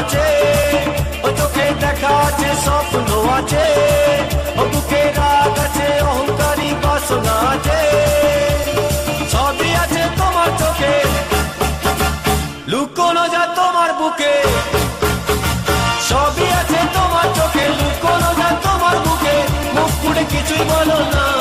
আছে, ও চোখে দেখা আছে স্বপ্ন আছে, ও বুকে রাগ আছে অহংকারী বাসনা আছে, সবই আছে তোমার চোখে, লুকোনো যা তোমার বুকে, সবই আছে তোমার চোখে, লুকোনো যা তোমার বুকে, মুখ পুড়ে কিছুই বলো না।